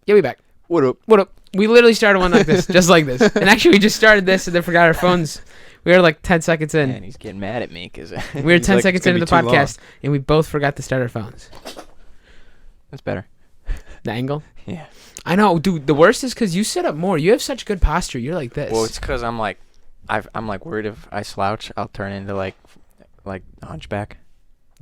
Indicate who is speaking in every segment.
Speaker 1: Yeah, we back.
Speaker 2: What up?
Speaker 1: What up? We literally started one like this, just like this. And actually, we just started this and then forgot our phones. We were like 10 seconds in.
Speaker 2: And he's getting mad at me because
Speaker 1: We were 10 seconds into the podcast, and we both forgot to start our phones.
Speaker 2: That's better.
Speaker 1: The angle?
Speaker 2: Yeah.
Speaker 1: I know, dude. The worst is because you sit up more. You have such good posture. You're like this.
Speaker 2: Well, it's because I'm like worried if I slouch, I'll turn into like a hunchback.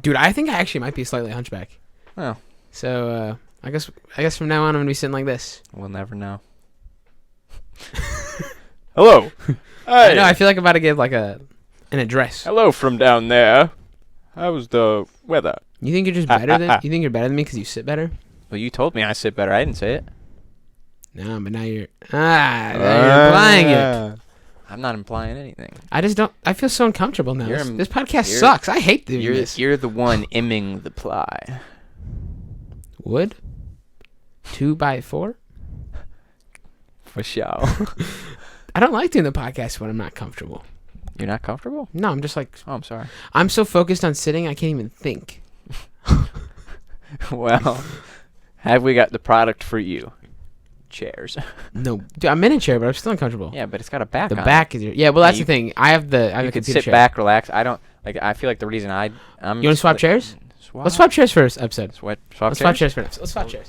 Speaker 1: Dude, I think I actually might be slightly hunchback.
Speaker 2: Oh.
Speaker 1: So, I guess from now on, I'm going to be sitting like this.
Speaker 2: We'll never know. Hello.
Speaker 1: I know, I feel like I'm about to give like an address.
Speaker 2: Hello from down there. How's the weather?
Speaker 1: You think you're just better than you think you're better than me because you sit better?
Speaker 2: Well, you told me I sit better. I didn't say it.
Speaker 1: No, but now you're implying it.
Speaker 2: I'm not implying anything.
Speaker 1: I just don't. I feel so uncomfortable now.
Speaker 2: You're
Speaker 1: This podcast sucks. I hate doing this.
Speaker 2: You're the one imming the ply.
Speaker 1: Wood? 2x4?
Speaker 2: For sure.
Speaker 1: I don't like doing the podcast when I'm not comfortable.
Speaker 2: You're not comfortable?
Speaker 1: No, I'm just like.
Speaker 2: Oh, I'm sorry.
Speaker 1: I'm so focused on sitting, I can't even think.
Speaker 2: Well, have we got the product for you? Chairs.
Speaker 1: No, dude, I'm in a chair, but I'm still uncomfortable.
Speaker 2: Yeah, but it's got a back.
Speaker 1: The
Speaker 2: on
Speaker 1: back is yeah. Well, that's
Speaker 2: you,
Speaker 1: the thing. I have the. I have
Speaker 2: you
Speaker 1: a
Speaker 2: can
Speaker 1: computer
Speaker 2: sit
Speaker 1: chair.
Speaker 2: back, relax. I don't like. I feel like the reason I'm.
Speaker 1: You want to swap chairs?
Speaker 2: Swap?
Speaker 1: Let's swap chairs first episode.
Speaker 2: Swap
Speaker 1: Let's swap chairs first. Let's swap chairs.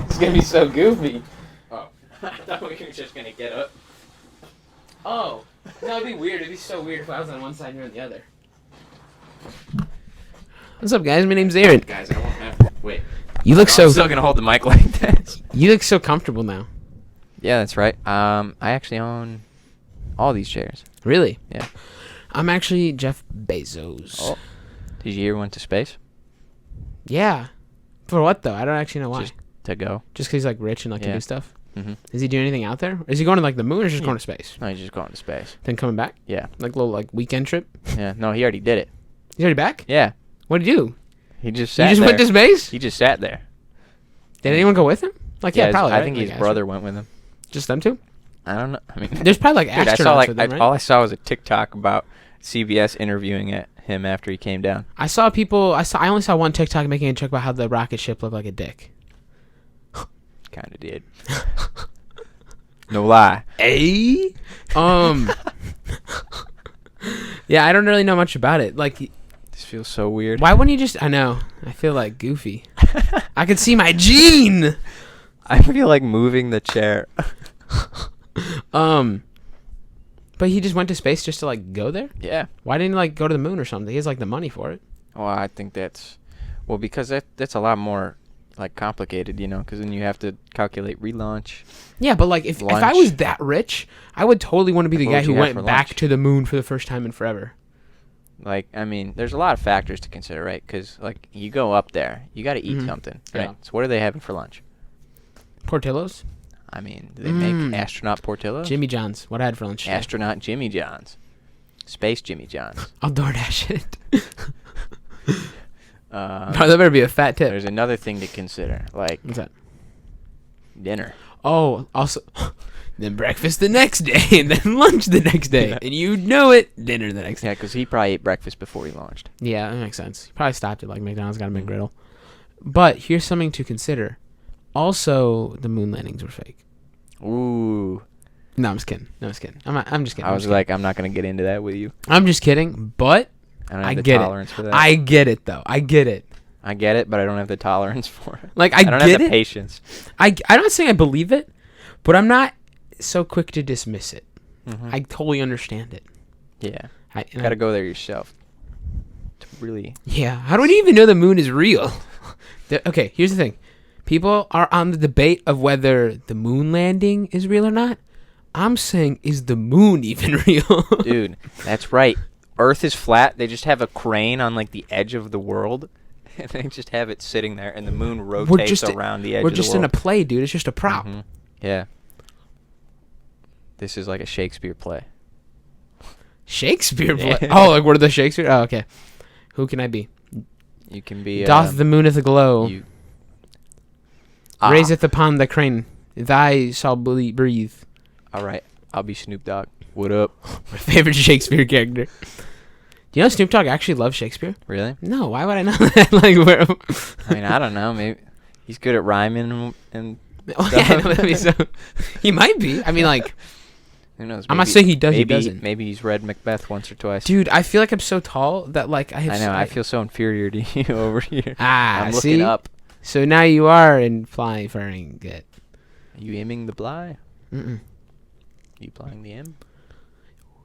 Speaker 2: It's gonna be so goofy. Oh, I thought we were just gonna get up.
Speaker 1: Oh, no, it'd be weird. It'd be so weird if I was on one side and you're on the other. What's up, guys? My name's Aaron.
Speaker 2: Guys, I won't have to wait.
Speaker 1: You look
Speaker 2: I'm still gonna hold the mic like that.
Speaker 1: You look so comfortable now.
Speaker 2: Yeah, that's right. I actually own all these chairs.
Speaker 1: Really?
Speaker 2: Yeah.
Speaker 1: I'm actually Jeff Bezos.
Speaker 2: Oh. Did you hear went to space?
Speaker 1: Yeah. For what though? I don't actually know why.
Speaker 2: Just to go.
Speaker 1: Just because he's like rich and like can do stuff.
Speaker 2: Mm-hmm.
Speaker 1: Is he doing anything out there? Is he going to like the moon or just going to space?
Speaker 2: No, he's just going to space.
Speaker 1: Then coming back?
Speaker 2: Yeah.
Speaker 1: Like a little like weekend trip?
Speaker 2: Yeah. No, he already did it.
Speaker 1: He's already back?
Speaker 2: Yeah.
Speaker 1: What did he do?
Speaker 2: He just
Speaker 1: You
Speaker 2: sat
Speaker 1: just
Speaker 2: there.
Speaker 1: went to space?
Speaker 2: He just sat there.
Speaker 1: Did anyone go with him? Like yeah, probably.
Speaker 2: I
Speaker 1: right?
Speaker 2: think
Speaker 1: Like,
Speaker 2: his brother went with him.
Speaker 1: Just them two?
Speaker 2: I don't know. I mean,
Speaker 1: There's probably like
Speaker 2: dude,
Speaker 1: astronauts
Speaker 2: I saw like
Speaker 1: with them, right?
Speaker 2: all I saw was a TikTok about CBS interviewing him after he came down.
Speaker 1: I only saw one TikTok making a joke about how the rocket ship looked like a dick.
Speaker 2: Kind of did. No lie.
Speaker 1: Hey? Yeah, I don't really know much about it. Like,
Speaker 2: This feels so weird.
Speaker 1: why wouldn't you just... I know. I feel like goofy. I could see my gene!
Speaker 2: I feel like moving the chair.
Speaker 1: But he just went to space just to, like, go there?
Speaker 2: Yeah.
Speaker 1: Why didn't he, like, go to the moon or something? He has, like, the money for it.
Speaker 2: Well, I think that's... Well, because that's a lot more, like, complicated, you know, because then you have to calculate relaunch.
Speaker 1: Yeah, but, like, if I was that rich, I would totally want to be the guy who went back to the moon for the first time in forever.
Speaker 2: Like, I mean, there's a lot of factors to consider, right? Because, like, you go up there, you got to eat something, right?
Speaker 1: Yeah.
Speaker 2: So what are they having for lunch?
Speaker 1: Portillo's?
Speaker 2: I mean, do they make astronaut Portillo's?
Speaker 1: Jimmy John's. What I had for lunch today.
Speaker 2: Astronaut Jimmy John's. Space Jimmy John's.
Speaker 1: I'll DoorDash it.
Speaker 2: Uh,
Speaker 1: No, that better be a fat tip.
Speaker 2: There's another thing to consider, like
Speaker 1: What's that?
Speaker 2: dinner.
Speaker 1: Oh, also, then breakfast the next day, and then lunch the next day,
Speaker 2: Yeah.
Speaker 1: and you know it, dinner the next day.
Speaker 2: Yeah, because he probably ate breakfast before he launched.
Speaker 1: Yeah, that makes sense. He probably stopped at like McDonald's, got a McGriddle. But here's something to consider. Also, the moon landings were fake.
Speaker 2: Ooh.
Speaker 1: No, I'm just kidding. I'm just kidding.
Speaker 2: I was like, I'm not going to get into that with you.
Speaker 1: I'm just kidding, but
Speaker 2: I don't
Speaker 1: I
Speaker 2: have the
Speaker 1: get
Speaker 2: tolerance for that.
Speaker 1: I get it, though. I get it.
Speaker 2: I get it, but I don't have the tolerance for it.
Speaker 1: Like,
Speaker 2: I don't
Speaker 1: get
Speaker 2: have the
Speaker 1: it.
Speaker 2: patience.
Speaker 1: I'm not saying I believe it, but I'm not so quick to dismiss it.
Speaker 2: Mm-hmm.
Speaker 1: I totally understand it.
Speaker 2: Yeah.
Speaker 1: I
Speaker 2: Got to go there yourself to really...
Speaker 1: Yeah. How do we even know the moon is real? Okay, here's the thing. People are on the debate of whether the moon landing is real or not. I'm saying, is the moon even real?
Speaker 2: Dude, that's right. Earth is flat. They just have a crane on, like, the edge of the world. And they just have it sitting there, and the moon rotates around the edge of the world.
Speaker 1: We're just in a play, dude. It's just a prop.
Speaker 2: Mm-hmm. Yeah. This is like a Shakespeare play.
Speaker 1: Shakespeare play? Oh, like what are the Shakespeare? Oh, okay. Who can I be?
Speaker 2: You can be...
Speaker 1: Doth the mooneth glow,
Speaker 2: You...
Speaker 1: raiseth upon the crane, thy shall breathe.
Speaker 2: All right. I'll be Snoop Dogg. What up?
Speaker 1: My favorite Shakespeare character. Do you know Snoop Dogg actually loves Shakespeare?
Speaker 2: Really?
Speaker 1: No, why would I know that? Like, where?
Speaker 2: I mean, I don't know. Maybe He's good at rhyming and
Speaker 1: Oh, yeah, no, that'd be so. He might be. I mean, like,
Speaker 2: who knows?
Speaker 1: I'm not saying he does.
Speaker 2: Maybe,
Speaker 1: he doesn't.
Speaker 2: Maybe he's read Macbeth once or twice.
Speaker 1: Dude, I feel like I'm so tall that like I have.
Speaker 2: I know. I feel so inferior to you over here.
Speaker 1: I'm
Speaker 2: looking
Speaker 1: see?
Speaker 2: up.
Speaker 1: So now you are in flying furring. Good.
Speaker 2: Are you aiming the bly?
Speaker 1: Mm-mm.
Speaker 2: You flying the M?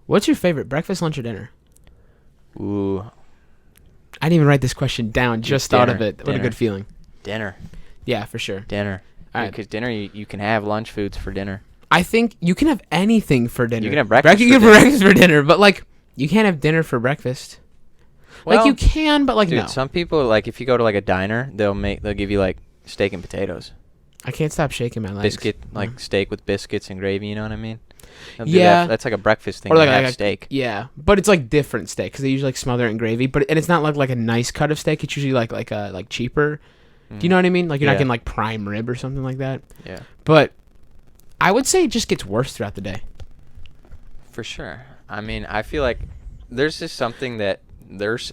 Speaker 1: What's your favorite breakfast, lunch, or dinner?
Speaker 2: Ooh,
Speaker 1: I didn't even write this question down. Just thought of
Speaker 2: dinner,
Speaker 1: it. What a
Speaker 2: dinner.
Speaker 1: good feeling.
Speaker 2: dinner.
Speaker 1: Yeah, for sure.
Speaker 2: Dinner.
Speaker 1: All right.
Speaker 2: Because dinner, you can have lunch foods for dinner.
Speaker 1: I think you can have anything for dinner.
Speaker 2: You can have breakfast
Speaker 1: You
Speaker 2: for
Speaker 1: can have
Speaker 2: dinner.
Speaker 1: breakfast for dinner, but like you can't have dinner for breakfast. Like
Speaker 2: Well,
Speaker 1: you can, but like
Speaker 2: Dude,
Speaker 1: no.
Speaker 2: some people, like, if you go to, like, a diner, they'll give you, like, steak and potatoes.
Speaker 1: I can't stop shaking my legs.
Speaker 2: Biscuit, like, steak with biscuits and gravy, you know what I mean? They'll do
Speaker 1: Yeah.
Speaker 2: that. That's like a breakfast thing.
Speaker 1: Or like
Speaker 2: to have
Speaker 1: a
Speaker 2: steak.
Speaker 1: Yeah, but it's like different steak because they usually like smother it in gravy. But and it's not like a nice cut of steak. It's usually like cheaper. Do you know what I mean? Like you're not
Speaker 2: Yeah.
Speaker 1: getting like prime rib or something like that.
Speaker 2: Yeah.
Speaker 1: But I would say it just gets worse throughout the day.
Speaker 2: For sure. I mean, I feel like there's just something that there's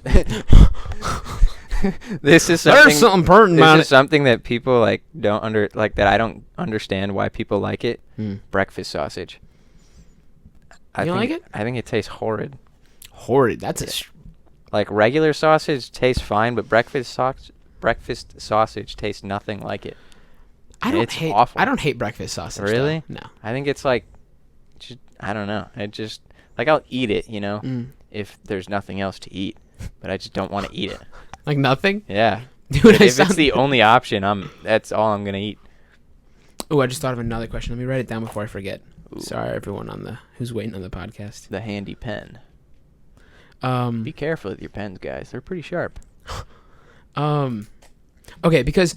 Speaker 2: this is something
Speaker 1: There's something pertinent
Speaker 2: this
Speaker 1: about
Speaker 2: is
Speaker 1: it.
Speaker 2: something that people like that I don't understand why people like it.
Speaker 1: Mm.
Speaker 2: Breakfast sausage.
Speaker 1: You don't like it?
Speaker 2: I think it tastes horrid.
Speaker 1: Horrid. That's
Speaker 2: Like regular sausage tastes fine, but breakfast sausage tastes nothing like it.
Speaker 1: I don't
Speaker 2: It's
Speaker 1: hate.
Speaker 2: awful.
Speaker 1: I don't hate breakfast sausage. though.
Speaker 2: Really?
Speaker 1: No.
Speaker 2: I think it's like, I don't know. It just like I'll eat it, you know,
Speaker 1: Mm.
Speaker 2: if there's nothing else to eat, but I just don't want to eat it.
Speaker 1: Like nothing.
Speaker 2: Yeah.
Speaker 1: Dude,
Speaker 2: if it's the only option, that's all I'm gonna eat.
Speaker 1: Oh, I just thought of another question. Let me write it down before I forget.
Speaker 2: Ooh.
Speaker 1: Sorry, everyone who's waiting on the podcast.
Speaker 2: The handy pen.
Speaker 1: Um.
Speaker 2: Be careful with your pens, guys. They're pretty sharp.
Speaker 1: Okay, because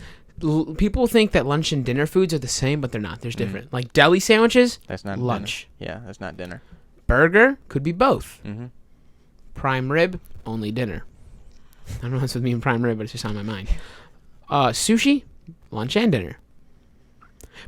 Speaker 1: people think that lunch and dinner foods are the same, but they're not. There's different. Like deli sandwiches,
Speaker 2: That's not
Speaker 1: lunch.
Speaker 2: Dinner. Yeah, that's not dinner.
Speaker 1: Burger could be both.
Speaker 2: Mm-hmm.
Speaker 1: Prime rib, only dinner. I don't know what's with me and prime rib, but it's just on my mind. Sushi, lunch and dinner.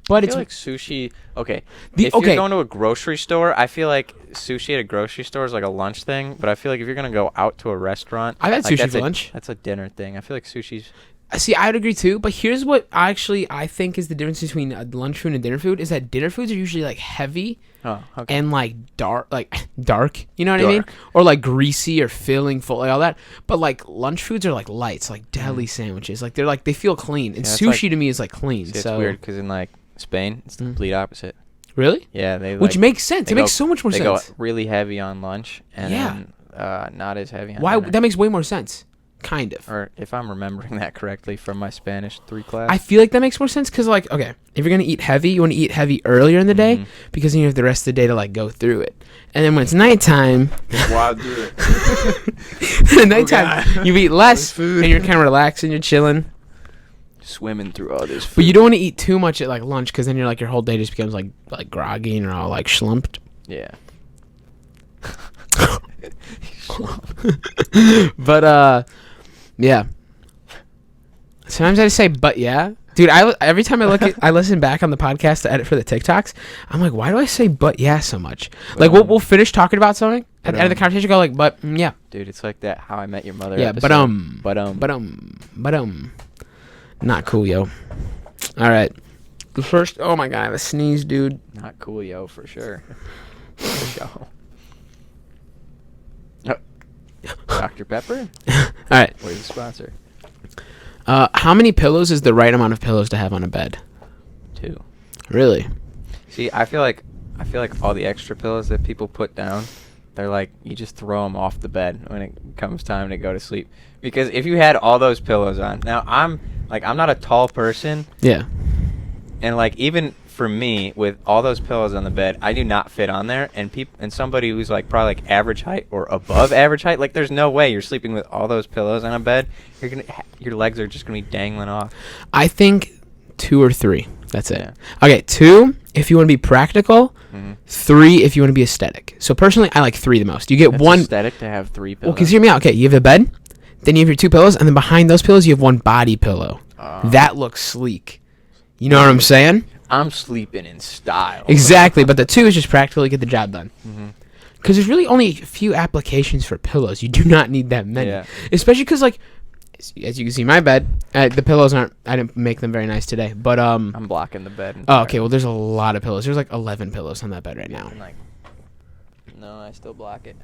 Speaker 1: But
Speaker 2: I
Speaker 1: it's
Speaker 2: feel like sushi. Okay,
Speaker 1: The-
Speaker 2: if
Speaker 1: okay.
Speaker 2: you're going to a grocery store, I feel like sushi at a grocery store is like a lunch thing. But I feel like if you're gonna go out to a restaurant,
Speaker 1: I've had
Speaker 2: like,
Speaker 1: sushi
Speaker 2: that's
Speaker 1: for
Speaker 2: a-
Speaker 1: lunch.
Speaker 2: That's a dinner thing. I feel like sushi's.
Speaker 1: See, I'd agree too. But here's what I think is the difference between lunch food and dinner food is that dinner foods are usually like heavy
Speaker 2: Oh, okay.
Speaker 1: and like dark. You know what I mean?
Speaker 2: Dark.
Speaker 1: Or like greasy or filling, full, like all that. But like lunch foods are like lights, like deli sandwiches. Like they feel clean. And
Speaker 2: Yeah, it's
Speaker 1: sushi
Speaker 2: like-
Speaker 1: to me is like clean.
Speaker 2: See, it's
Speaker 1: so
Speaker 2: weird because in like Spain, it's the complete opposite.
Speaker 1: really,
Speaker 2: Yeah, they
Speaker 1: which
Speaker 2: like,
Speaker 1: makes sense.
Speaker 2: they
Speaker 1: It
Speaker 2: go-
Speaker 1: makes so much more
Speaker 2: they
Speaker 1: sense.
Speaker 2: go really heavy on lunch and
Speaker 1: Yeah.
Speaker 2: then not as heavy on
Speaker 1: Why?
Speaker 2: dinner.
Speaker 1: That makes way more sense. Kind of.
Speaker 2: Or if I'm remembering that correctly from my Spanish 3 class.
Speaker 1: I feel like that makes more sense because, like, okay, if you're gonna eat heavy, you want to eat heavy earlier in the day
Speaker 2: Mhm.
Speaker 1: because then you have the rest of the day to like go through it. And then when it's nighttime,
Speaker 3: Wild do it.
Speaker 1: at nighttime you eat less
Speaker 3: food.
Speaker 1: and you're kind of relaxing, you're chilling.
Speaker 2: Swimming through all this food.
Speaker 1: But you don't want to eat too much at like lunch because then you're like your whole day just becomes like groggy and you're all like schlumped.
Speaker 2: Yeah.
Speaker 1: But yeah. Sometimes I just say, but yeah, dude. Every time I listen back on the podcast to edit for the TikToks, I'm like, why do I say but yeah so much? Like we'll finish talking about something at the end of the conversation, go like, but yeah,
Speaker 2: Dude, it's like that How I Met Your Mother
Speaker 1: yeah,
Speaker 2: episode.
Speaker 1: but not cool, yo. All right, the first. Oh my god, I have a sneeze, dude.
Speaker 2: Not cool, yo, for sure. For sure. Oh. Dr. Pepper?
Speaker 1: All right,
Speaker 2: Where's the sponsor?
Speaker 1: how many pillows is the right amount of pillows to have on a bed?
Speaker 2: 2.
Speaker 1: Really?
Speaker 2: See, I feel like all the extra pillows that people put down, they're like you just throw them off the bed when it comes time to go to sleep. Because if you had all those pillows on, now I'm not a tall person,
Speaker 1: Yeah.
Speaker 2: and like even for me with all those pillows on the bed, I do not fit on there. And somebody who's like probably like average height or above average height, like there's no way you're sleeping with all those pillows on a bed. Your legs are just gonna be dangling off.
Speaker 1: I think 2 or 3. That's it.
Speaker 2: Yeah.
Speaker 1: Okay, 2 if you want to be practical.
Speaker 2: Mhm.
Speaker 1: 3 if you want to be aesthetic. So personally, I like 3 the most. You get
Speaker 2: It's
Speaker 1: one.
Speaker 2: aesthetic to have 3 pillows.
Speaker 1: Well, because hear me out. Okay, you have a bed, then you have your 2 pillows, and then behind those pillows you have one body pillow. That looks sleek. You know what I'm saying?
Speaker 2: I'm sleeping in style.
Speaker 1: Exactly. But the 2 is just practical to get the job done.
Speaker 2: Mhm.
Speaker 1: Because there's really only a few applications for pillows. You do not need that many.
Speaker 2: Yeah.
Speaker 1: Especially because like as you can see, my bed. The pillows aren't. I didn't make them very nice today. But
Speaker 2: I'm blocking the bed.
Speaker 1: Oh, okay. Well, there's a lot of pillows. There's like 11 pillows on that bed right now.
Speaker 2: Like, no, I still block it.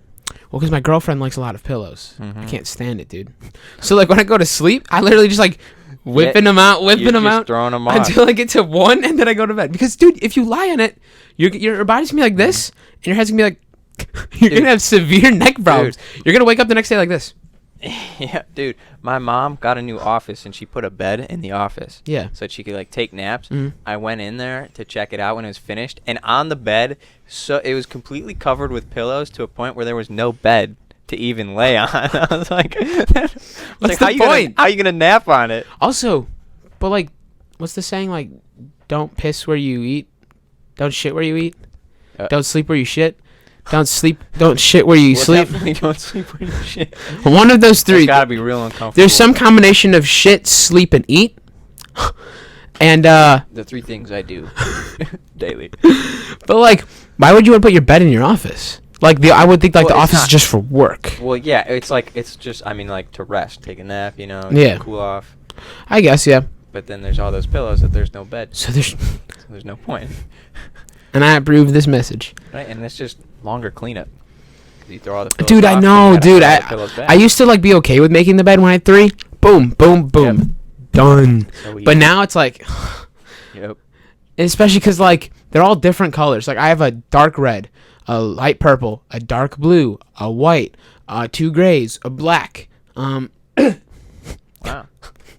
Speaker 1: Well, because my girlfriend likes a lot of pillows. I
Speaker 2: Mhm.
Speaker 1: can't stand it, dude. So like when I go to sleep, I literally just like whipping them out,
Speaker 2: You're just throwing them off.
Speaker 1: until I get to one, and then I go to bed. Because, dude, if you lie on it, your body's gonna be like this, and your head's gonna be like, you're gonna have severe neck problems. You're gonna wake up the next day like this.
Speaker 2: Yeah, dude. My mom got a new office and she put a bed in the office.
Speaker 1: Yeah.
Speaker 2: So that she could like take naps.
Speaker 1: Mhm.
Speaker 2: I went in there to check it out when it was finished, and on the bed, so it was completely covered with pillows to a point where there was no bed to even lay on. I was like,
Speaker 1: What's
Speaker 2: how
Speaker 1: the
Speaker 2: you gonna-
Speaker 1: point?
Speaker 2: how you gonna nap on it?
Speaker 1: Also, but like, what's the saying? Like, don't piss where you eat, don't shit where you eat, don't sleep where you shit, don't shit where you
Speaker 2: Well,
Speaker 1: sleep.
Speaker 2: definitely don't sleep when you shit.
Speaker 1: One of those three.
Speaker 2: It's gotta be real uncomfortable.
Speaker 1: There's some combination of shit, sleep, and eat. And
Speaker 2: the three things I do daily.
Speaker 1: but like, why would you want to put your bed in your office? Like I would think like
Speaker 2: Well,
Speaker 1: the
Speaker 2: it's
Speaker 1: office is
Speaker 2: not-
Speaker 1: just for work.
Speaker 2: Well, yeah, it's just I mean like to rest, take a nap, you know,
Speaker 1: Yeah.
Speaker 2: cool off.
Speaker 1: I guess, yeah.
Speaker 2: But then there's all those pillows that there's no bed,
Speaker 1: So there's,
Speaker 2: so there's no point.
Speaker 1: and I approve this message.
Speaker 2: Right, and it's just longer cleanup. 'Cause you throw all the pillows
Speaker 1: Dude,
Speaker 2: off,
Speaker 1: I
Speaker 2: and you
Speaker 1: know,
Speaker 2: gotta
Speaker 1: dude.
Speaker 2: put all the pillows back.
Speaker 1: I used to like be okay with making the bed when I had 3. Boom, boom, boom,
Speaker 2: Yep.
Speaker 1: done.
Speaker 2: So
Speaker 1: But
Speaker 2: easy.
Speaker 1: now it's like,
Speaker 2: Yep.
Speaker 1: especially because like they're all different colors. Like I have a dark red, a light purple, a dark blue, a white, 2 grays, a black.
Speaker 2: Wow.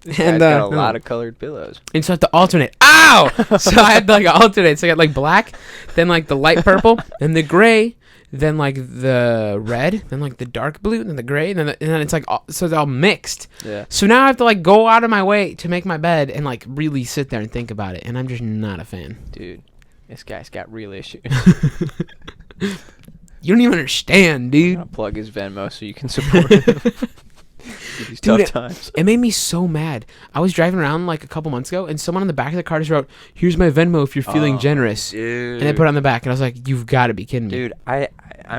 Speaker 2: This
Speaker 1: And,
Speaker 2: guy's got a
Speaker 1: no.
Speaker 2: lot of colored pillows.
Speaker 1: And so I have to alternate. Ow! So I had to like alternate. So I got like black, then like the light purple, then the gray, then like the red, then like the dark blue, then the gray, and then it's like so it's all mixed.
Speaker 2: Yeah.
Speaker 1: So now I have to like go out of my way to make my bed and like really sit there and think about it, and I'm just not a fan.
Speaker 2: Dude, this guy's got real issues.
Speaker 1: You don't even understand,
Speaker 2: I'm
Speaker 1: dude.
Speaker 2: gonna plug his Venmo so you can support him. These
Speaker 1: Dude,
Speaker 2: tough times.
Speaker 1: It made me so mad. I was driving around like a couple months ago, and someone on the back of the car just wrote, "Here's my Venmo if you're feeling
Speaker 2: Oh,
Speaker 1: generous,"
Speaker 2: Dude.
Speaker 1: and they put it on the back, and I was like, "You've got to be kidding me."
Speaker 2: Dude, I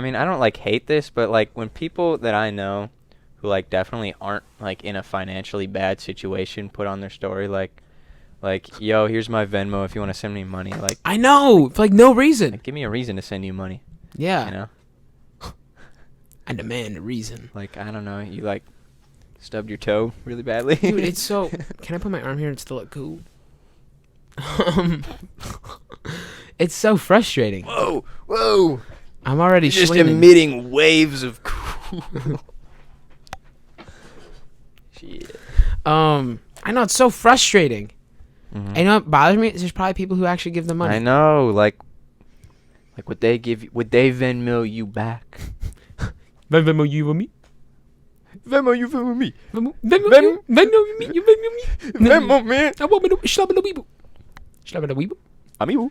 Speaker 2: mean, I don't like hate this, but like when people that I know who like definitely aren't like in a financially bad situation put on their story like yo, here's my Venmo if you want to send me money, like
Speaker 1: I know, for like no reason.
Speaker 2: give me a reason to send you money,
Speaker 1: Yeah,
Speaker 2: you know?
Speaker 1: I demand a reason.
Speaker 2: Like I don't know, you like stubbed your toe really badly.
Speaker 1: Dude, it's so. Can I put my arm here and still look cool? Um, it's so frustrating.
Speaker 2: whoa.
Speaker 1: I'm already
Speaker 2: You're just
Speaker 1: screaming.
Speaker 2: emitting waves of cool. Shit.
Speaker 1: I know it's so frustrating.
Speaker 2: Mhm.
Speaker 1: And you know what bothers me? Is there's probably people who actually give the money.
Speaker 2: I know, like would they Venmo you back?
Speaker 1: Venmo you with me.
Speaker 2: Venmo you Venmo me.
Speaker 1: Venmo
Speaker 2: Venmo-
Speaker 1: you me. You Venmo me.
Speaker 2: Venmo man.
Speaker 1: I want me to shlabba the weeble. Shlabba the weeble.
Speaker 2: Amigo.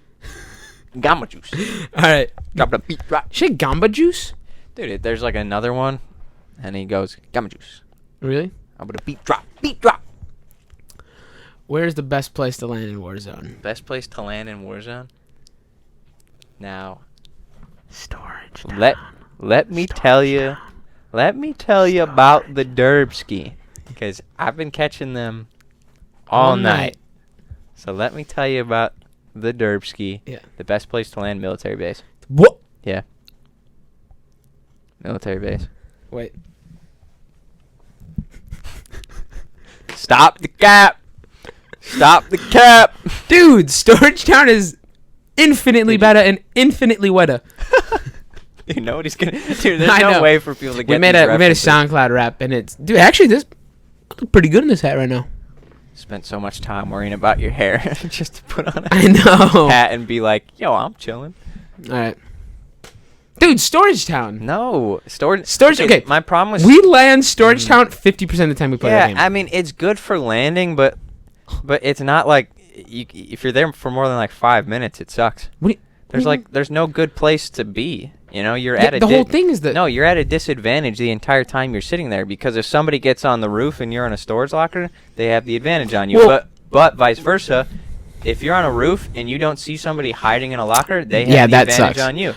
Speaker 2: Gamma juice.
Speaker 1: All right.
Speaker 2: Drop the beat drop.
Speaker 1: Shit, Gamba juice.
Speaker 2: Dude, there's like another one, and he goes gamma juice.
Speaker 1: Really?
Speaker 2: I'm gonna beat drop. Beat drop.
Speaker 1: Where's the best place to land in Warzone?
Speaker 2: Best place to land in Warzone. Now,
Speaker 1: Storage.
Speaker 2: let me tell you about the Derbski, because I've been catching them all night. So let me tell you about the Derbski.
Speaker 1: Yeah.
Speaker 2: The best place to land military base.
Speaker 1: What?
Speaker 2: Yeah. Military base.
Speaker 1: Wait.
Speaker 2: Stop the cap. Stop the cap.
Speaker 1: Dude, Storage Town is infinitely
Speaker 2: Dude,
Speaker 1: better and infinitely wetter.
Speaker 2: You know what he's gonna. Dude, there's
Speaker 1: I
Speaker 2: no
Speaker 1: know.
Speaker 2: way for people to get.
Speaker 1: We made
Speaker 2: these
Speaker 1: a
Speaker 2: references.
Speaker 1: SoundCloud rap, and it's dude. Actually, this I look pretty good in this hat right now.
Speaker 2: Spent so much time worrying about your hair just to put on a
Speaker 1: I know.
Speaker 2: hat and be like, "Yo, I'm chilling."
Speaker 1: All right, dude. Storage Town.
Speaker 2: No, storage.
Speaker 1: Okay.
Speaker 2: My problem was
Speaker 1: We land Storage Town 50% of the time we play the
Speaker 2: Yeah,
Speaker 1: game.
Speaker 2: I mean it's good for landing, but it's not like if you're there for more than like 5 minutes, it sucks.
Speaker 1: What do you-
Speaker 2: There's no good place to be. You know, you're
Speaker 1: Yeah,
Speaker 2: at a
Speaker 1: the whole thing is that
Speaker 2: no, you're at a disadvantage the entire time you're sitting there, because if somebody gets on the roof and you're in a storage locker, they have the advantage on you.
Speaker 1: Well-
Speaker 2: but vice versa, if you're on a roof and you don't see somebody hiding in a locker, they have
Speaker 1: Yeah,
Speaker 2: the
Speaker 1: that
Speaker 2: advantage
Speaker 1: sucks.
Speaker 2: on you.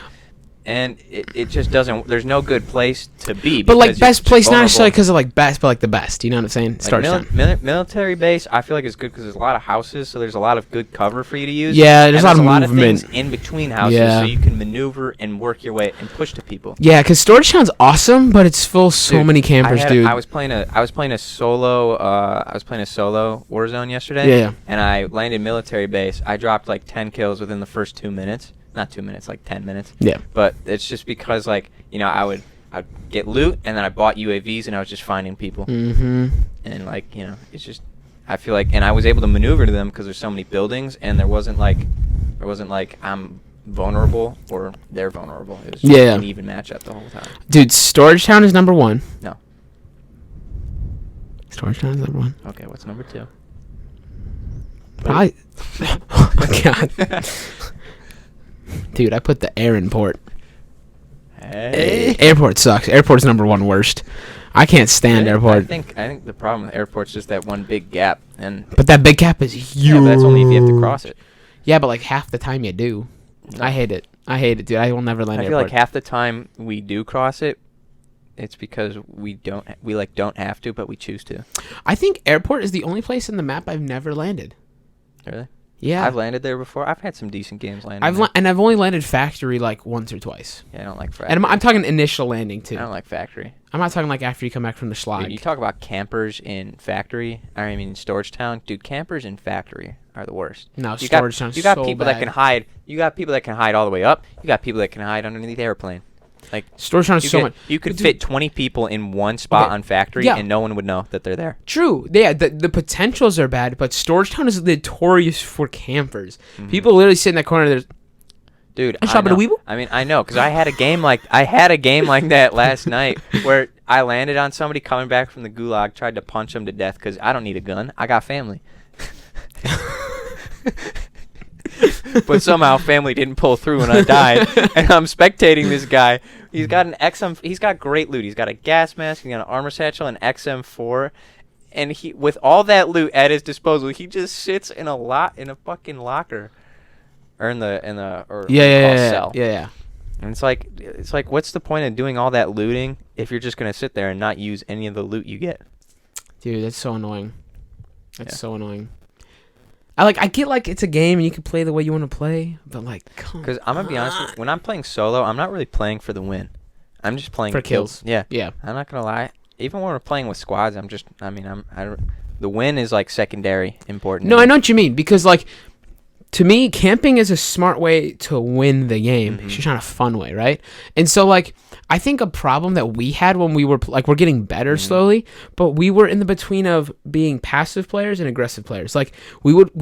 Speaker 2: and it just doesn't. There's no good place to be.
Speaker 1: But like
Speaker 2: because you're
Speaker 1: best
Speaker 2: just
Speaker 1: place, not
Speaker 2: vulnerable.
Speaker 1: necessarily because of like best, but like the best. You know what I'm saying?
Speaker 2: Like
Speaker 1: Storage
Speaker 2: military base, I feel like it's good because there's a lot of houses, so there's a lot of good cover for you to use.
Speaker 1: Yeah, there's
Speaker 2: and
Speaker 1: a lot of movement.
Speaker 2: things in between houses,
Speaker 1: Yeah.
Speaker 2: so you can maneuver and work your way and push to people.
Speaker 1: Yeah, because Storage Town's awesome, but it's full so
Speaker 2: Dude,
Speaker 1: many campers, dude.
Speaker 2: I was playing a solo Warzone yesterday.
Speaker 1: Yeah, yeah.
Speaker 2: And I landed military base. I dropped like 10 kills within the first 2 minutes. Not 2 minutes, like 10 minutes.
Speaker 1: Yeah.
Speaker 2: But it's just because like, you know, I'd get loot and then I bought UAVs and I was just finding people.
Speaker 1: Mm-hmm.
Speaker 2: And like, you know, it's just, I feel like, and I was able to maneuver to them because there's so many buildings and there wasn't like I'm vulnerable or they're vulnerable. It was just
Speaker 1: Yeah.
Speaker 2: an even matchup the whole time.
Speaker 1: Dude, Storage Town is number 1.
Speaker 2: No.
Speaker 1: Storage Town is number 1.
Speaker 2: Okay, what's number 2?
Speaker 1: Probably. Oh my god. Dude, I put the air in port.
Speaker 2: Hey.
Speaker 1: Airport sucks. Airport's number 1 worst. I can't stand airport.
Speaker 2: I think the problem with airport's just that one big gap, and
Speaker 1: But that big gap is huge.
Speaker 2: yeah, but that's only if you have to cross it.
Speaker 1: Yeah, but like half the time you do.
Speaker 2: No.
Speaker 1: I hate it. I hate it, dude. I will never land
Speaker 2: I feel
Speaker 1: airport.
Speaker 2: like half the time we do cross it, it's because we don't have to, but we choose to.
Speaker 1: I think airport is the only place in the map I've never landed.
Speaker 2: Really?
Speaker 1: Yeah.
Speaker 2: I've landed there before. I've had some decent games landing. there.
Speaker 1: And I've only landed factory like once or twice.
Speaker 2: Yeah, I don't like factory.
Speaker 1: And I'm talking initial landing too.
Speaker 2: I don't like factory.
Speaker 1: I'm not talking like after you come back from the schlag.
Speaker 2: Dude, you talk about campers in factory. I mean, Storage Town. Dude, campers in factory are the worst.
Speaker 1: No,
Speaker 2: You
Speaker 1: Storage
Speaker 2: got,
Speaker 1: Town's
Speaker 2: you got
Speaker 1: so
Speaker 2: people
Speaker 1: bad.
Speaker 2: that can hide. You got people that can hide all the way up. You got people that can hide underneath the airplane. Like
Speaker 1: Storage Town is so much.
Speaker 2: you could
Speaker 1: Dude,
Speaker 2: fit 20 people in one spot
Speaker 1: Okay,
Speaker 2: on factory,
Speaker 1: yeah.
Speaker 2: and no one would know that they're there.
Speaker 1: True. Yeah, the potentials are bad, but Storage Town is notorious for campers.
Speaker 2: Mhm.
Speaker 1: People literally sit in that corner. There's
Speaker 2: Dude,
Speaker 1: I shop at a
Speaker 2: know.
Speaker 1: Weeble?
Speaker 2: I mean, I know because I had a game like that last night where I landed on somebody coming back from the gulag, tried to punch him to death because I don't need a gun. I got family. But somehow family didn't pull through and I died. And I'm spectating this guy. He's got an XM. He's got great loot. He's got a gas mask. He's got an armor satchel, an XM4. And he, with all that loot at his disposal, he just sits in a fucking locker, or in the or what you call cell.
Speaker 1: yeah.
Speaker 2: And it's like, what's the point of doing all that looting if you're just gonna sit there and not use any of the loot you get?
Speaker 1: Dude, that's so annoying. That's
Speaker 2: Yeah.
Speaker 1: so annoying. I get like it's a game and you can play the way you want to play, but like, come
Speaker 2: Because I'm gonna be honest, with you, when I'm playing solo, I'm not really playing for the win. I'm just playing
Speaker 1: For
Speaker 2: to kills. Yeah,
Speaker 1: Yeah.
Speaker 2: I'm not gonna lie. Even when we're playing with squads, the win is like secondary important.
Speaker 1: No, I know what you mean because like, to me, camping is a smart way to win the game.
Speaker 2: Mhm.
Speaker 1: It's just not a fun way, right? And so like, I think a problem that we had when we were like, we're getting better
Speaker 2: Mhm.
Speaker 1: slowly, but we were in the between of being passive players and aggressive players. Like we wouldn't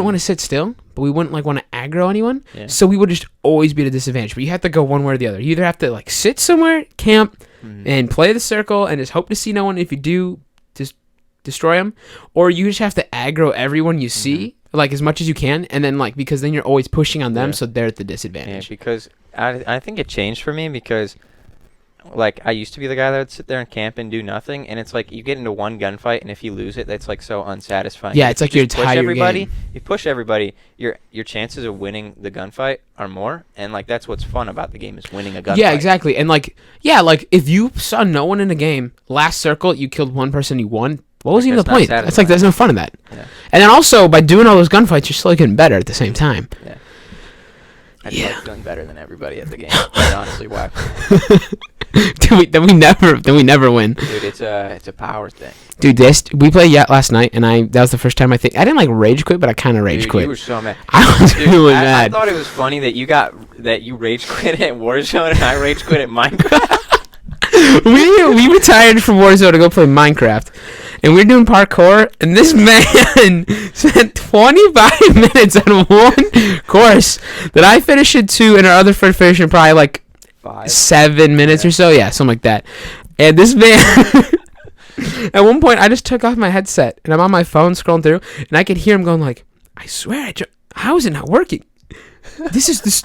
Speaker 1: want to sit still, but we wouldn't like want to aggro anyone.
Speaker 2: Yeah.
Speaker 1: So we would just always be at a disadvantage. But you have to go one way or the other. You either have to like sit somewhere, camp,
Speaker 2: Mhm.
Speaker 1: and play the circle and just hope to see no one. If you do, just destroy them, or you just have to aggro everyone you see like as much as you can, and then like because then you're always pushing on them,
Speaker 2: Yeah.
Speaker 1: so they're at the
Speaker 2: Yeah,
Speaker 1: disadvantage.
Speaker 2: because I think it changed for me because, like, I used to be the guy that would sit there and camp and do nothing, and it's like you get into one gunfight, and if you lose it, that's like so unsatisfying.
Speaker 1: Yeah,
Speaker 2: If
Speaker 1: it's
Speaker 2: you
Speaker 1: like your
Speaker 2: just push
Speaker 1: entire
Speaker 2: everybody.
Speaker 1: game.
Speaker 2: You push everybody, your chances of winning the gunfight are more, and like that's what's fun about the game is winning a gunfight.
Speaker 1: Yeah, exactly. And like, yeah, like if you saw no one in the game, last circle you killed one person, you won. What was
Speaker 2: Like,
Speaker 1: even the
Speaker 2: that's not
Speaker 1: point? That's like
Speaker 2: satisfying.
Speaker 1: there's no fun in that.
Speaker 2: Yeah.
Speaker 1: And then also by doing all those gunfights, you're slowly getting better at the same time.
Speaker 2: Yeah. I just
Speaker 1: Yeah.
Speaker 2: like feeling better than everybody at the game. That's honestly why.
Speaker 1: Then we never win.
Speaker 2: Dude, it's a power thing.
Speaker 1: Dude, we played last night, and that was the first time I didn't like rage quit, but I kind of rage
Speaker 2: Dude,
Speaker 1: quit.
Speaker 2: you were so mad.
Speaker 1: I was
Speaker 2: Dude,
Speaker 1: really
Speaker 2: I
Speaker 1: mad.
Speaker 2: thought it was funny that you rage quit at Warzone and I rage quit at Minecraft.
Speaker 1: we retired from Warzone to go play Minecraft, and we were doing parkour, and this man spent 25 minutes on one course that I finished in 2, and our other friend finished in probably like
Speaker 2: 5.
Speaker 1: 7 minutes or so. Yeah, something like that. And this man, at one point, I just took off my headset, and I'm on my phone scrolling through, and I could hear him going like, I swear, how is it not working? This.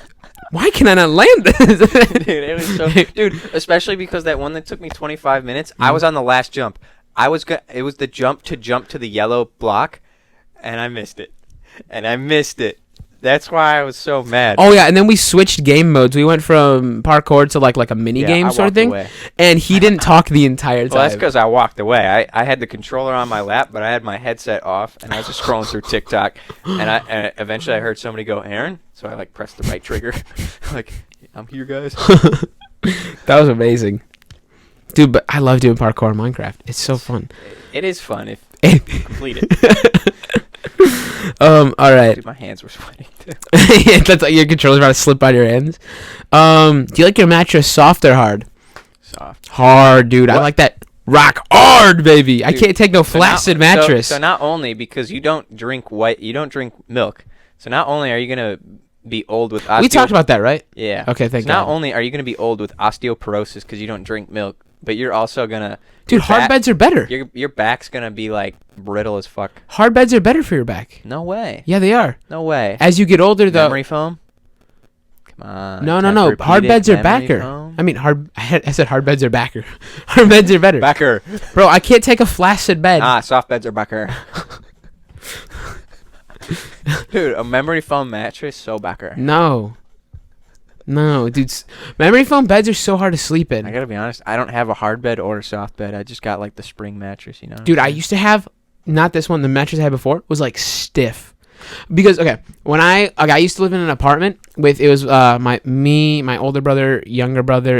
Speaker 1: Why can I not land this?
Speaker 2: Dude, it was so. Dude, especially because that one that took me 25 minutes, I was on the last jump. It was the jump to the yellow block, and I missed it. That's why I was so mad.
Speaker 1: Oh yeah, and then we switched game modes. We went from parkour to like a mini
Speaker 2: Yeah,
Speaker 1: game
Speaker 2: I
Speaker 1: sort of
Speaker 2: walked
Speaker 1: thing.
Speaker 2: away.
Speaker 1: And he didn't talk the entire time.
Speaker 2: Well, that's because I walked away. I had the controller on my lap, but I had my headset off, and I was just scrolling through TikTok. And eventually I heard somebody go, Aaron? So I like pressed the right trigger. Like, I'm here, guys.
Speaker 1: That was amazing, dude. But I love doing parkour in Minecraft. It's so fun.
Speaker 2: It is fun if you complete it.
Speaker 1: All right.
Speaker 2: Dude, my hands were sweating too.
Speaker 1: Yeah, that's like your controller's about to slip out of your hands. Do you like your mattress soft or hard?
Speaker 2: Soft.
Speaker 1: Hard, dude. I
Speaker 2: What?
Speaker 1: like that rock hard, baby. I
Speaker 2: Dude,
Speaker 1: can't take no
Speaker 2: So
Speaker 1: flaccid
Speaker 2: now-
Speaker 1: mattress.
Speaker 2: So not only because you don't drink milk, so not only are you gonna be old with
Speaker 1: we talked about that, right?
Speaker 2: yeah.
Speaker 1: Okay, thank
Speaker 2: So not
Speaker 1: God.
Speaker 2: only are you gonna be old with osteoporosis because you don't drink milk, but you're also gonna
Speaker 1: Dude,
Speaker 2: your
Speaker 1: hard
Speaker 2: back-
Speaker 1: beds are better.
Speaker 2: Your back's gonna be like brittle as fuck.
Speaker 1: Hard beds are better for your back.
Speaker 2: No way.
Speaker 1: Yeah, they are.
Speaker 2: No way.
Speaker 1: As you get older, though.
Speaker 2: Memory foam. Come on.
Speaker 1: No. Hard
Speaker 2: Tempur-Pedic
Speaker 1: beds are
Speaker 2: memory
Speaker 1: backer.
Speaker 2: foam.
Speaker 1: I mean, I said hard beds are backer. Hard beds are better.
Speaker 2: Backer.
Speaker 1: Bro, I can't take a flaccid bed.
Speaker 2: Soft beds are backer. Dude, a memory foam mattress, so backer.
Speaker 1: No, dude. Memory foam beds are so hard to sleep
Speaker 2: I
Speaker 1: in.
Speaker 2: gotta be honest, I don't have a hard bed or a soft bed. I just got like the spring mattress, you know?
Speaker 1: Dude, I used to have, not this one, the mattress I had before was like stiff. Because, okay, when I used to live in an apartment with, it was my older brother, younger brother,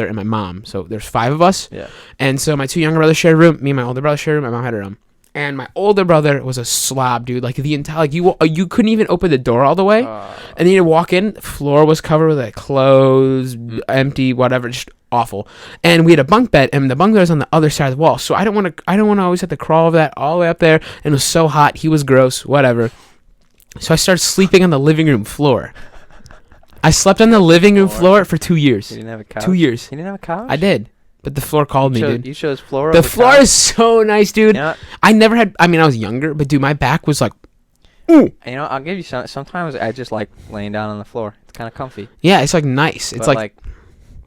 Speaker 1: and my mom. So there's 5 of us.
Speaker 2: Yeah.
Speaker 1: And so my 2 younger brothers shared a room. Me and my older brother shared a room. My mom had her room. And my older brother was a slob, dude. Like the entire, like you couldn't even open the door all the way. And then you walk in, floor was covered with like clothes, empty, whatever, just awful. And we had a bunk bed, and the bunk bed was on the other side of the wall. So I don't want to always have to crawl over that all the way up there. And it was so hot. He was gross, whatever. So I started sleeping on the living room floor. I slept on the living room floor for 2 years.
Speaker 2: You didn't have a couch?
Speaker 1: 2 years.
Speaker 2: You didn't have a couch?
Speaker 1: I did, but the floor called me, dude.
Speaker 2: You chose floor
Speaker 1: The
Speaker 2: over
Speaker 1: floor
Speaker 2: couch?
Speaker 1: is so nice, dude.
Speaker 2: You know,
Speaker 1: I never had. I mean, I was younger, but dude, my back was like,
Speaker 2: I'll give you some. Sometimes I just like laying down on the floor. It's kind of comfy.
Speaker 1: yeah, it's like nice. It's
Speaker 2: But,
Speaker 1: like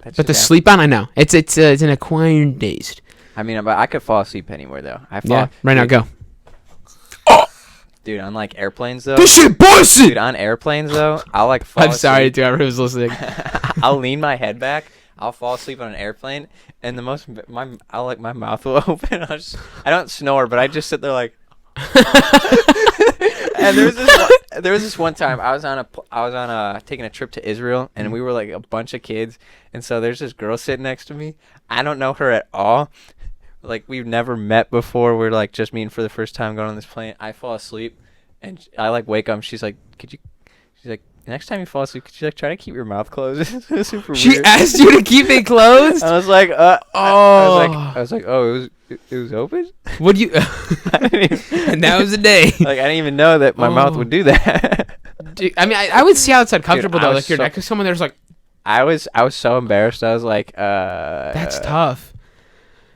Speaker 2: that's
Speaker 1: but to
Speaker 2: just
Speaker 1: sleep on, I know it's an acquired taste.
Speaker 2: I mean, but I could fall asleep anywhere though.
Speaker 1: Yeah, right now, go.
Speaker 2: Dude, on like airplanes though.
Speaker 1: This shit bullshit.
Speaker 2: Dude, on airplanes though, I'll like fall
Speaker 1: I'm sorry
Speaker 2: asleep.
Speaker 1: to whoever was listening.
Speaker 2: I'll lean my head back. I'll fall asleep on an airplane, and my mouth will open. I don't snore, but I just sit there like. And there was this one time I was on taking a trip to Israel, and we were like a bunch of kids, and so there's this girl sitting next to me. I don't know her at all. Like we've never met before. We're like just meeting for the first time going on this plane. I fall asleep, and I like wake up. And she's like, She's like, next time you fall asleep, could you like try to keep your mouth closed? It was super
Speaker 1: She
Speaker 2: weird.
Speaker 1: asked you to keep it closed.
Speaker 2: I was like,
Speaker 1: Oh.
Speaker 2: I was like, oh, it was open.
Speaker 1: Would you?
Speaker 2: I didn't even,
Speaker 1: And that was the day.
Speaker 2: like I didn't even know that my mouth
Speaker 1: Oh.
Speaker 2: would do that.
Speaker 1: Dude, I mean, I would see outside comfortable
Speaker 2: I
Speaker 1: though.
Speaker 2: was
Speaker 1: Like you're
Speaker 2: so-
Speaker 1: next to someone, there's like,
Speaker 2: I was so embarrassed. I was like,
Speaker 1: that's tough.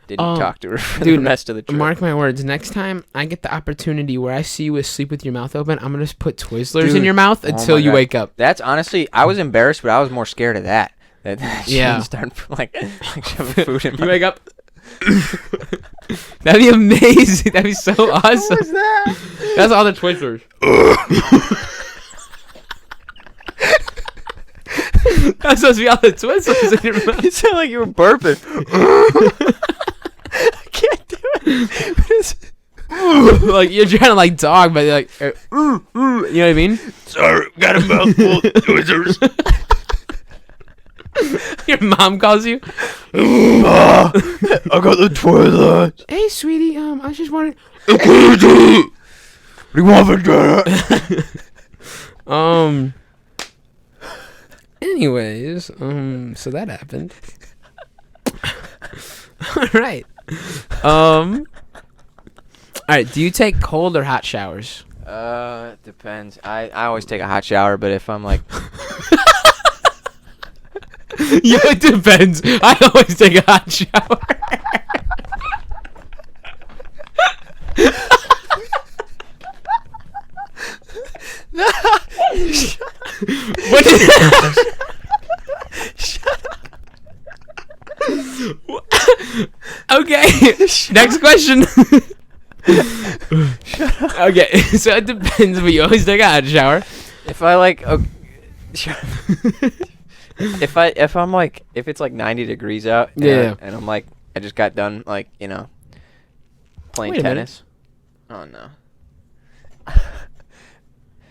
Speaker 2: Didn't talk to her for
Speaker 1: dude,
Speaker 2: the rest of the trip.
Speaker 1: Mark my words. Next time I get the opportunity where I see you asleep with your mouth open, I'm gonna just put Twizzlers in
Speaker 2: Dude.
Speaker 1: your mouth
Speaker 2: Oh
Speaker 1: until
Speaker 2: my
Speaker 1: you
Speaker 2: God.
Speaker 1: wake up.
Speaker 2: That's honestly, I was embarrassed, but I was more scared of that. That she
Speaker 1: Yeah.
Speaker 2: didn't start like shoving food in
Speaker 1: You
Speaker 2: my.
Speaker 1: wake up. That'd be amazing. That'd be so awesome.
Speaker 2: What was that?
Speaker 1: That's all the Twizzlers. That's supposed to be all the Twizzlers in your mouth.
Speaker 2: You sound like you were burping. I can't do it.
Speaker 1: Like you're trying to like dog, but you're like, you know what I mean?
Speaker 3: Sorry, got a mouthful of Twizzlers.
Speaker 1: Your mom calls you.
Speaker 3: I got the Twizzlers.
Speaker 1: Hey, sweetie. I was just wondering.
Speaker 3: What do you want for dinner?
Speaker 1: Anyways, so that happened. All right. All right. Do you take cold or hot showers?
Speaker 2: Depends. I always take a hot shower, but if I'm like,
Speaker 1: Yeah, it depends. I always take a hot shower. What is Okay. Next question. Okay, so it depends, but you always take a hot shower.
Speaker 2: If I like, if I'm like, if it's like 90 degrees out, and I'm like, I just got done like, playing
Speaker 1: Wait a minute.
Speaker 2: tennis. Oh no.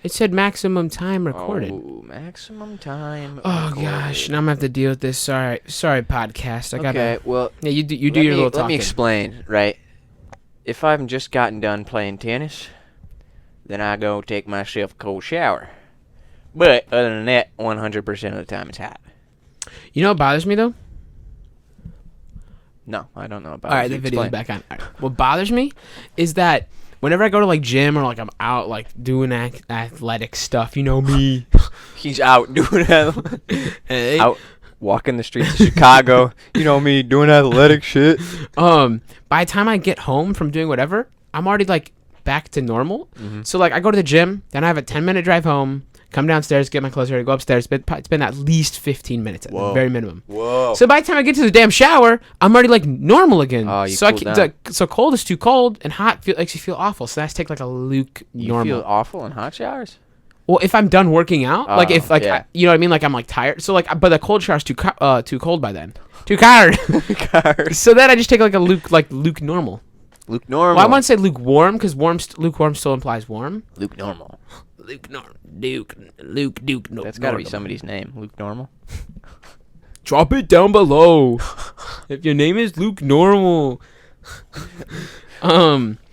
Speaker 1: It said maximum time recorded.
Speaker 2: Oh, maximum time.
Speaker 1: Oh
Speaker 2: recorded.
Speaker 1: gosh, now I'm gonna have to deal with this. Sorry, podcast. I gotta.
Speaker 2: Okay, well,
Speaker 1: Yeah, you do your little talking.
Speaker 2: Let me explain, right? If I've just gotten done playing tennis, then I go take myself a cold shower. But other than that, 100% of the time it's hot.
Speaker 1: You know what bothers me though?
Speaker 2: No, I don't know about
Speaker 1: All
Speaker 2: it.
Speaker 1: right, the
Speaker 2: Explain.
Speaker 1: video's back on. All right. What bothers me is that whenever I go to like gym or like I'm out like doing athletic stuff, you know me.
Speaker 2: He's out doing that.
Speaker 1: Hey.
Speaker 2: Out walking the streets of Chicago. You know me doing athletic shit.
Speaker 1: By the time I get home from doing whatever, I'm already like back to normal. So like I go to the gym, then I have a 10-minute drive home, come downstairs, get my clothes ready, go upstairs. It's been at least 15 minutes at the very minimum.
Speaker 2: Whoa.
Speaker 1: So by the time I get to the damn shower, I'm already like normal again.
Speaker 2: Oh, you
Speaker 1: so
Speaker 2: cooled
Speaker 1: I
Speaker 2: down.
Speaker 1: so cold is too cold and hot makes you feel awful. So I have to take like a Luke
Speaker 2: You
Speaker 1: normal.
Speaker 2: feel awful in hot showers?
Speaker 1: Well, if I'm done working out, like if like
Speaker 2: yeah.
Speaker 1: you know what I mean, like I'm like tired. So like, but the cold shower's too cold by then. Too cold. So then I just take like a Luke normal.
Speaker 2: Luke normal.
Speaker 1: Well, I want to say lukewarm because lukewarm still implies warm.
Speaker 2: Luke normal.
Speaker 1: Luke Duke. No,
Speaker 2: That's got to be
Speaker 1: normal.
Speaker 2: somebody's name. Luke normal.
Speaker 1: Drop it down below. If your name is Luke Normal.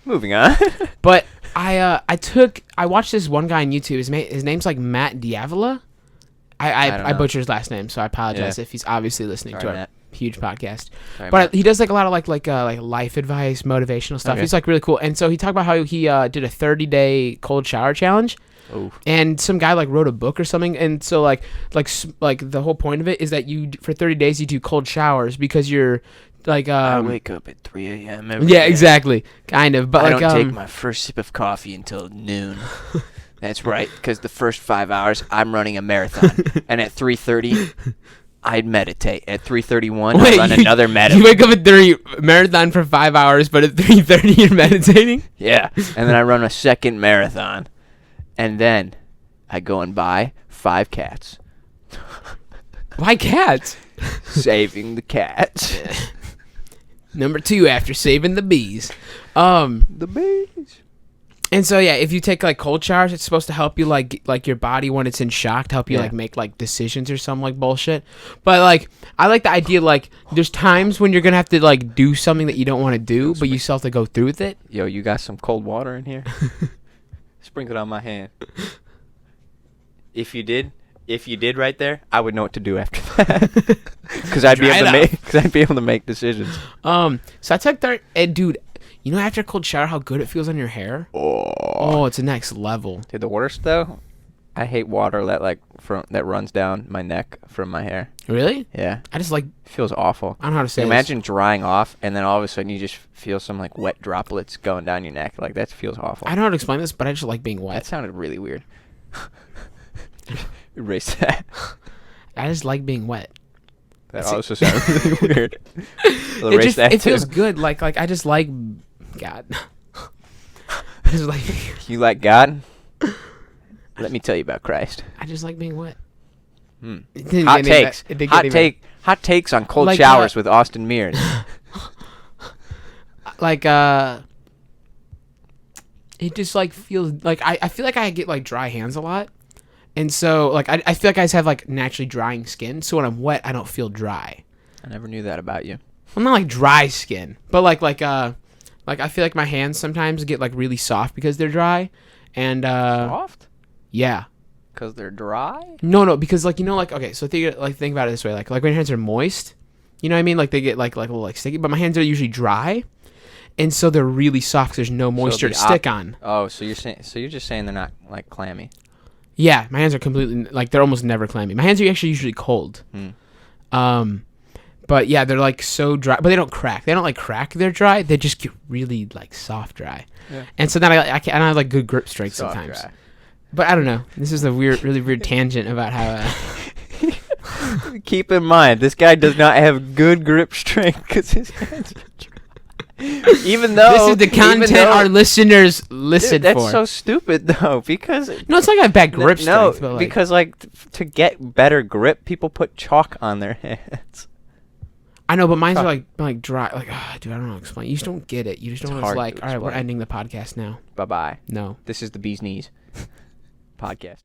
Speaker 2: Moving on.
Speaker 1: But I watched this one guy on YouTube. His name's like Matt Diavola.
Speaker 2: don't
Speaker 1: I
Speaker 2: know.
Speaker 1: butchered his last name, so I apologize
Speaker 2: Yeah.
Speaker 1: if he's obviously listening
Speaker 2: Sorry,
Speaker 1: to our
Speaker 2: Matt.
Speaker 1: huge podcast.
Speaker 2: Sorry,
Speaker 1: But
Speaker 2: Matt.
Speaker 1: he does like a lot of like life advice, motivational stuff.
Speaker 2: Okay.
Speaker 1: He's like really cool. And so he talked about how he did a 30-day cold shower challenge.
Speaker 2: Oh.
Speaker 1: And some guy like wrote a book or something, and so like the whole point of it is that for 30 days you do cold showers because you're like
Speaker 2: I wake up at 3 a.m. every
Speaker 1: yeah,
Speaker 2: day.
Speaker 1: exactly, kind of. But
Speaker 2: I
Speaker 1: like
Speaker 2: don't take my first sip of coffee until noon. That's right, because the first 5 hours I'm running a marathon, and at 3:30 I'd meditate. At 3:31 I run another
Speaker 1: You
Speaker 2: marathon.
Speaker 1: wake up at 3 marathon for 5 hours, but at 3:30 you're meditating.
Speaker 2: Yeah, and then I run a second marathon, and then I go and buy 5 cats,
Speaker 1: Why cats?
Speaker 2: saving the cats.
Speaker 1: Number 2 after saving the bees.
Speaker 2: The bees.
Speaker 1: And so yeah, if you take like cold showers, it's supposed to help you like your body when it's in shock, to help you
Speaker 2: Yeah.
Speaker 1: like make like decisions or some like bullshit. But like I like the idea like there's times when you're gonna have to like do something that you don't want to do, but you still have to go through with it.
Speaker 2: Yo, you got some cold water in here? Sprinkle it on my hand. If you did right there, I would know what to do after that. Because I'd be
Speaker 1: Dry
Speaker 2: able to
Speaker 1: it
Speaker 2: make. Because I'd be able to make decisions.
Speaker 1: So I took that, and dude, you know after a cold shower how good it feels on your hair? Oh, it's the next level.
Speaker 2: Dude, the worst though, I hate water that runs down my neck from my hair.
Speaker 1: Really?
Speaker 2: Yeah,
Speaker 1: I just like
Speaker 2: it feels awful.
Speaker 1: I don't know how to say this.
Speaker 2: Imagine drying off and then all of a sudden you just feel some like wet droplets going down your neck. Like that feels awful.
Speaker 1: I don't know how to explain this, but I just like being
Speaker 2: That
Speaker 1: wet.
Speaker 2: sounded really weird. Erase that.
Speaker 1: I just like being wet.
Speaker 2: That
Speaker 1: See-
Speaker 2: also sounded really weird. We'll erase that
Speaker 1: It
Speaker 2: too.
Speaker 1: feels good. Like I just like God. I just like
Speaker 2: You like God? Let me tell you about Christ.
Speaker 1: I just like being wet.
Speaker 2: Hmm.
Speaker 1: It didn't
Speaker 2: Hot
Speaker 1: get any
Speaker 2: takes.
Speaker 1: be- it didn't get any be-
Speaker 2: Hot takes on cold
Speaker 1: Like,
Speaker 2: showers with Austin Mears.
Speaker 1: like it just like feels like I feel like I get like dry hands a lot. And so like I feel like I just have like naturally drying skin, so when I'm wet I don't feel dry.
Speaker 2: I never knew that about you.
Speaker 1: Well, not like dry skin, but like I feel like my hands sometimes get like really soft because they're dry. And
Speaker 2: Soft?
Speaker 1: yeah.
Speaker 2: Because they're dry?
Speaker 1: No, because like like okay, so think about it this way, like when your hands are moist, you know what I mean? Like they get like a little like sticky, but my hands are usually dry, and so they're really soft 'cause there's no moisture
Speaker 2: the
Speaker 1: to stick on.
Speaker 2: Oh, so you're just saying they're not like clammy.
Speaker 1: Yeah, my hands are completely like they're almost never clammy. My hands are actually usually cold. But yeah, they're like so dry, but they don't crack. They don't like crack. They're dry. They just get really like soft dry.
Speaker 2: Yeah.
Speaker 1: And so then I have like good grip strength
Speaker 2: Soft
Speaker 1: sometimes.
Speaker 2: dry.
Speaker 1: But I don't know. This is a really weird tangent about how.
Speaker 2: Keep in mind, this guy does not have good grip strength because his hands are dry. Even though
Speaker 1: This is the content our listeners listen
Speaker 2: Dude, that's
Speaker 1: for.
Speaker 2: so stupid though, because
Speaker 1: No, it's like I have bad grip
Speaker 2: no,
Speaker 1: strength. But like,
Speaker 2: because like to get better grip, people put chalk on their hands.
Speaker 1: I know, but mine's are like dry. Like, dude, I don't know how to explain. You just don't get it. You just
Speaker 2: It's
Speaker 1: don't know what it's
Speaker 2: hard
Speaker 1: like.
Speaker 2: to
Speaker 1: All right, we're
Speaker 2: explain.
Speaker 1: ending the podcast now.
Speaker 2: Bye bye.
Speaker 1: No.
Speaker 2: This is the Bee's Knees podcast.